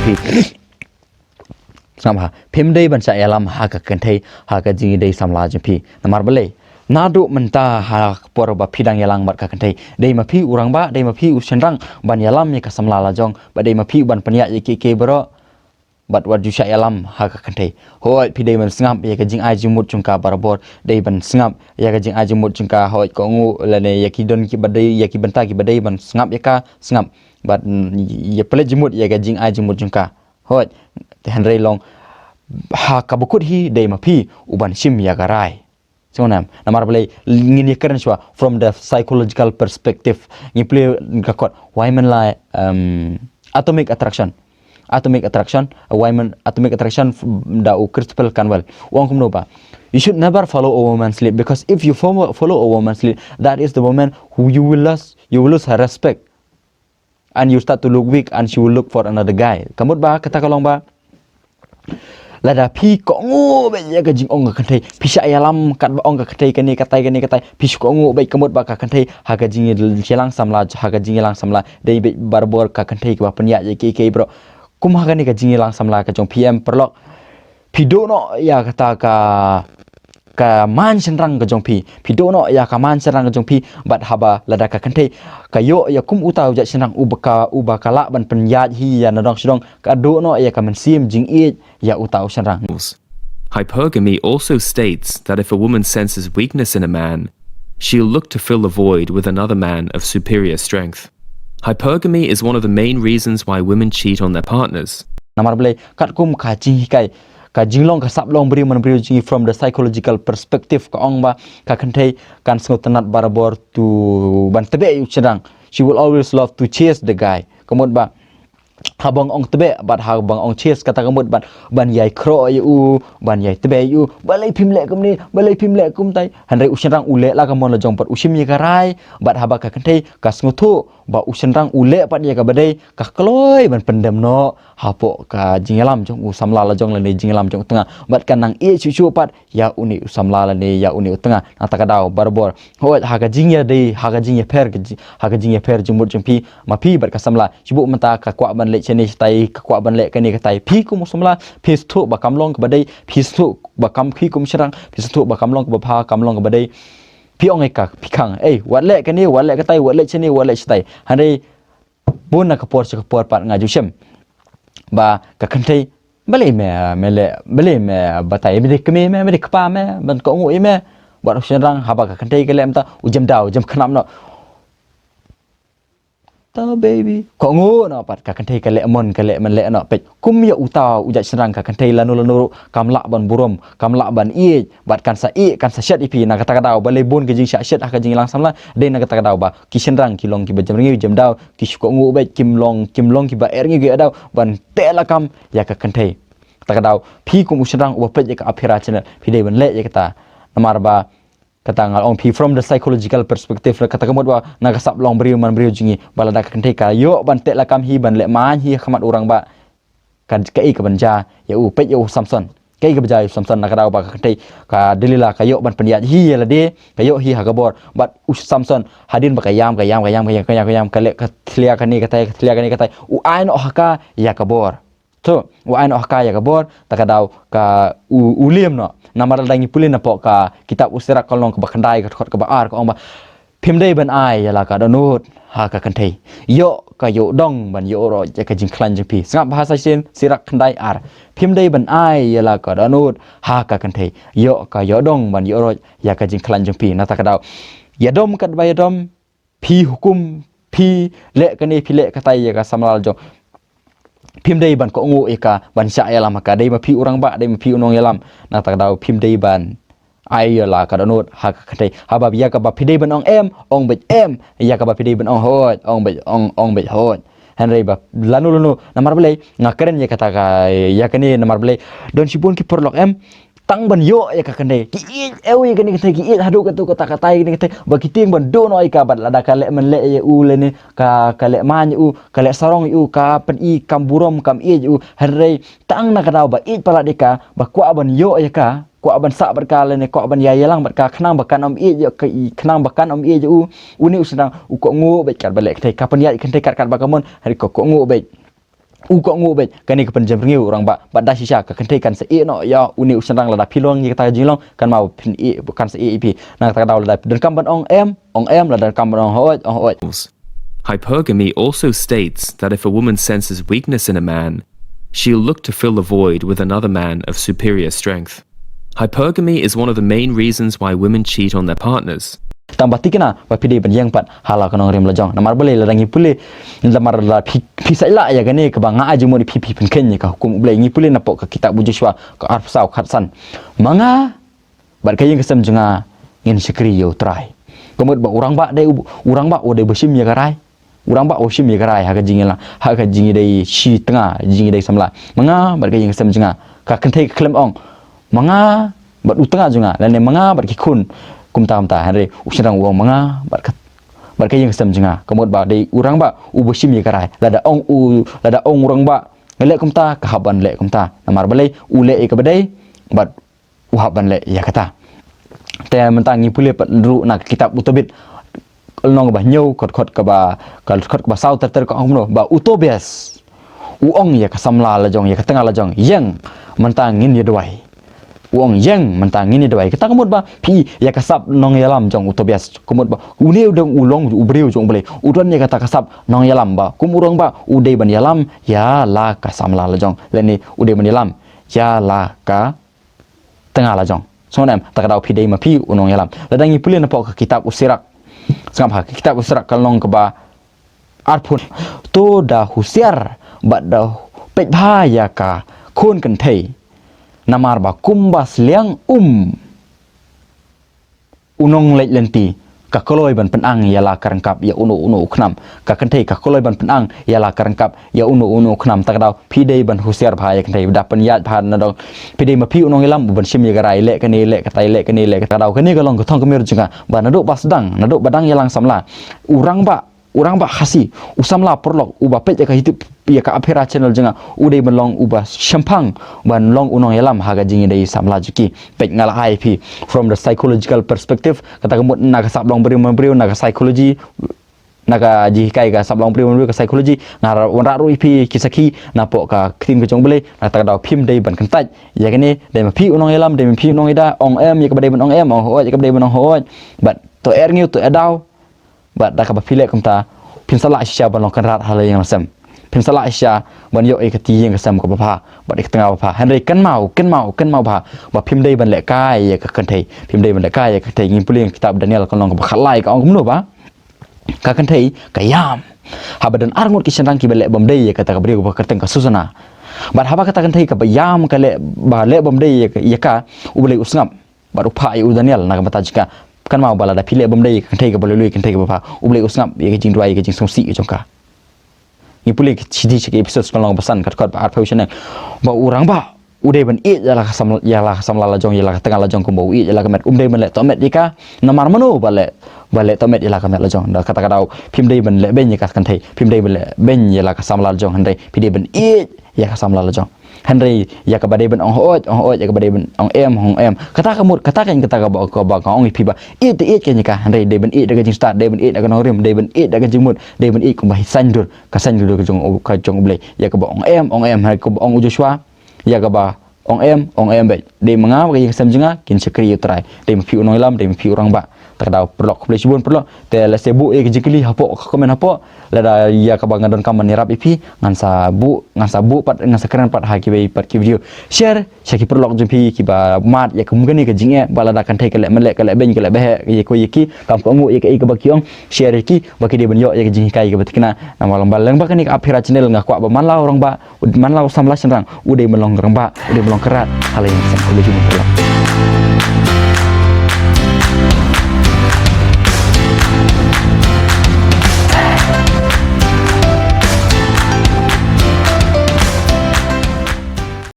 jengpi sama phim dei ban sa alam ha ka kan thei ha ka jing dei samla jengpi namar bale nadu menta ha por ba phidang yalang mat ka kan thei dei ma phi urang ba dei ma phi usenrang ban yalam ye ka samla la jong ba dei ma phi ban panya ye ke bro bat wat ju sha yalam ha ka kan thei hoi phi dei ban sngap ye ka jing ai jimut chungka barabor dei ban sngap ye ka jing ai jimut chungka hoi ko ngu la ne ye ki don ki badai ye ki banta ki badai ban sngap ye ka sngap bat ye pele jimut ye ka jing ai jimut chungka hoi te hanrei long ha ka bukut hi dei ma phi uban sim ya garai sonam namar bale ngin ye keren shwa from the psychological perspective ngi play gakot women like atomic attraction women atomic attraction da u crystal kanwal wong kum no ba you should never follow a woman's lead because if you follow a woman's lead that is the woman who you will lose her respect and you start to look weak and she will look for another guy kamut ba kata kalong ba lada pi ko ngu be ya ga jing ong ka thai pi sha yalam kat ba ong ka thai kani katai pi ko ngu be kamut ba ka kan thai ha ga jing jelang samla ha ga jing lang samla dei be barbor ka kan thai ka panya ye ke bro kum ha ga ni ka jing lang samla ka jong pm perlok pi do no ya kata ka man senrang ka jong pi do no ya ka man senrang ka jong pi bat haba lada ka kan thai ka yo ya kum utau ja senrang ubaka la ban penya hi ya na dong sidong ka do no ya ka man sim jing e ya utau senrang. Hypergamy also states that if a woman senses weakness in a man, she'll look to fill the void with another man of superior strength. Hypergamy is one of the main reasons why women cheat on their partners. Namar bele kat kum ka jing kai ka jinglong ka sap long beri man beri jing from the psychological perspective ka ong ba ka kan thai kan sngot tanat barabor tu ban tebe yu sedang she will always love to chase the guy kamut ba habang ong tebe bat habang ong chase kata kamut ban yai kro yu ban yai tebe yu balai phim le kum ni balai phim le kum tai hanrei usenrang ule la kamon la jong pat usim ye karai bat haba ka kan thai ka sngotu ba usenrang ule pat ye ka badai ka kloi ban pendem no hapo ka jingalam jong u samla la jong la ni jingalam jong tengah bat kan nang e chu pat ya uni samla la ni ya uni tengah na ta ka dau barbor ho ha ka jingya dei ha ka jingya per ha ka jingya per jumut jong pi ma pi bat ka samla chibu menta ka kwa ban le cheni tai ka kwa ban le ka ni ka tai pi kum samla pi stu ba kamlong ka badai pi stu ba kam pi kum serang pi stu ba kamlong ka ba pha kamlong ka badai pi ong ka pi khang wat le ka ni wat le ka tai wat le cheni wat le chtai hanrei bun na ka por pat ngaju shem ba ka kan thai bale me batai me dik me kpa me ban ko ngui me ba senrang haba ka kan thai ka lem ta ujam dau jam khnam no ta baby ko ngu no pat ka kan thai ka le mon ka le man le no pe kum ya uta uja senrang ka kan thai lanu kam la ban burom kam la ban i bat kan sa shat ipi na kata dau bale bun ke jing shat ka jing lang samla de na kata dau ba ki senrang ki long ki ba jam dau ki ko ngu be kim long ki ba er ngi ge dau ban te la kam ya ka kan thai kata dau pi kum senrang u pe ka aphira chena pi de ban le ya kata namar ba kata ngal ong pi from the psychological perspective kata kamut ba na ka sap long beri man beri jingi balada ka kan thai ka yo ban te la kam hi ban le man hi khamat urang ba kan kai ka banja ya u pe yo samson kai ka banja samson na ka dau ba ka kan thai ka delila ka yo ban panya hi la de ka yo hi ha ka bor but samson hadin ba ka yam ka le ka thlia ka ni ka tai u ai no ha ka ya ka bor to u ai no ha ka ya ka bor ta ka dau ka u liam no namar dangi pulin na po ka kitab usira kalong ka bakandai ka khot ka ba ar ka ong ba phim dei ban ai ya la ka donut ha ka kan thei yo ka yo dong ban yo ro ja ka jing klan jing pi ngap bahasa sin sirak khandai ar phim dei ban ai ya la ka donut ha ka kan thei yo ka yo dong ban yo ro ya ka jing klan jing pi na ta ka dau ya dom kat ba ya dom pi hukum pi le ka ni pi le ka tai ya ka samlal jo phim dei ban ko ngu eka ban sha yalam ka dei ma phi urang ba dei ma phi unong yalam na ta dau phim dei ban ai la ka donut ha ka thei ha ba ya ka ba phi dei ban ong ong bet ya ka ba phi dei ban ong hot ong bet hot henrei ba lanu namar bele ngakeren ya kata ka ya kani namar bele don sibun ki perlok tang ban yo ya ka kane ki ewi kani kate ki hadu ka tu kata katai ni kate ba kiting ban do no ka bat lada kale men le ye u le ni ka kale man u kale sarong u ka pen i kam burom kam i u henrei tang na ka dau ba i pala deka ba kwa ban yo ya ka kwa ban sa bar ka le ni kwa ban ya yelang bat ka khnang bakan om i yo ka i khnang bakan om i u uni usang u ko ngu bet kar balek te kapan ya kante kat ba kamon hari ko ngu bet kok ngu bet kani ke penjem ngiu orang ba dah shisha ka kentei kan se no ya uni usang la da pilong ni kata jinglong kan mau pin bukan se ip nang kata daw la dan kam ban ong em la dan kam ban ong hoi. Hypergamy also states that if a woman senses weakness in a man, she'll look to fill the void with another man of superior strength. Hypergamy is one of the main reasons why women cheat on their partners. Tambah tikna ba pidi ban yang pat hala kanong rem lajong namar boleh la ngi pule lamar la pi sai la ya gane ka banga aje mo di pi pen ken ka hukum boleh ngi pule napok ka kitab Joshua ka arfsau khatsan manga bar kayeng kesem jenga ngin sikri yo try komod ba urang ba dai besim ya karai urang ba osim ya karai ha ka jingila ha ka jingi dai shi tengah jingi dai samla manga bar kayeng kesem jenga ka kentai klem ong manga bar utengah jenga lan manga bar ki kun kum ta hari usirang uang manga barka yang sem jenga kemud ba dei urang ba u besim ye karai lada ong urang ba lek kum ta ka haban lek kum ta namar balai u lek ke badai bat u haban lek ya kata te mentang ni pule pat ru nak kitab utobit nong ba nyau kot ka ba sau ter ka ong no ba utobias u ong ya ka samla la jong ya ka tengah la jong yang mentang ngin ye doi uang yang mentang ini doai kita kemud ba pi ya kasap nong yalam jong utobias kemud ba uni udang ulong ubreu jong boleh udon ya kata kasap nong yalam ba kumurong ba udai ban yalam ya la kasam la jong leni udai ban yalam ya la ka tengah la jong sonam tak dau pi dei ma pi unong yalam ladang ni pulin apa kitab usirak sangap ha kitab usirak kalong ke ba arpun to da husiar ba da pet bha ya ka khon kan thei namar ba kumbas liang unong lek lenti ka koloi ban penang ya la karangkap ya uno knam ka kentei ka koloi ban penang ya la karangkap ya uno knam tak daw pidei ban husiar bhaya kentei da penyat bhan na dong pidei ma pi unong ilam ban sim ya garai lek kani lek katai lek kani lek ka daw kani kalong ka thong kemir juga ba naduk pasdang naduk badang yalang samla urang ba khasi usamla perlok uba pet ka hidup ya ka aphera channel jenga udai melong uba shampang ban long unong yalam haga jingi dai samla juki pet ngala IP from the psychological perspective kata kemut naga sablong beri naga psychology naga jikai ka sablong beri ka psychology ngar wanra ru IP kisaki napok ka tim ke jong bele nata daw phim dai ban kantai ya kene dai ma phi unong yalam dai ma phi unong ida ong em ya ka dai ban ong em ong ho ya ka dai ban ong ho but to ngiu to daw bat dah ka pilek kumta pin sala isya ban long kan rat hal yang sem pin sala isya ban yo e kati yang sem ko ba bat ik tengah ba henry kan mau ba ba pim dei ban lek kai ya ka kan thei pim dei ban lek kai ya ka thei ngin puling kitab Daniel kan long ka khalai ka ong kumno ba ka kan thei ka yam habadan arngut ki senang ki belek bam dei ya kata ka bri ko ka teng ka susana bat haba kata kan thei ka ba yam ka lek ba lek bam dei ya ka ubele usngap baru pa u Daniel na ka bata jika kan mau bala da pile bom dei kan thei ka boloi kan thei ka ba uble usngap ye ka jing duai ka jing songsi ka jongka ni pule ki chidi chi episode kalong basan kat ba arpau chane ba urang ba udai ban e ya la sam la jong ya la tengah la jong ko bo e ya la ka met umdei ban le to met dika namar mano bale to met ya la ka met la jong da kata ka dau phim dei ban le ben ya ka kan thei phim dei ban le ben ya la ka sam la jong han dei pide ban e ya ka sam la jong Henry ya ka badai ban ong hoot ya ka badai ban ong em kata kan kata ka ba ka ong ipi ba it ke ni ka Henry dei ban it daga jing start dei ban it daga norim dei ban it daga jing mut dei ban it ku ba sandur ka ka jong blai ya ka ba ong em ha ka ba ong Joshua ya ka ba ong em ba dei manga ka yang sam jinga kin sekri utrai dei mpi unong ilam dei mpi urang ba tak daw perlok boleh cibun perlok te la sebu e jikli hapo komen hapo la da ya ka bangan don kaman nirap ipi ngan sabu pat ngan sakran pat ha ki be pat ki video share syaki perlok jumpi ki ba mat ya kemungkin ni ke jinge bala da kan thai ke le melek ke le ben ke le behe ye ko yiki kam ko ngu ye ke ba kiong share ki ba ki de ben yo ye ke jing kai ke betkina na malam baleng ba kan ni aphira channel nga kwa ba man law rong ba man law samla senrang udai melong rong ba udai melong kerat hal yang saya boleh jumpa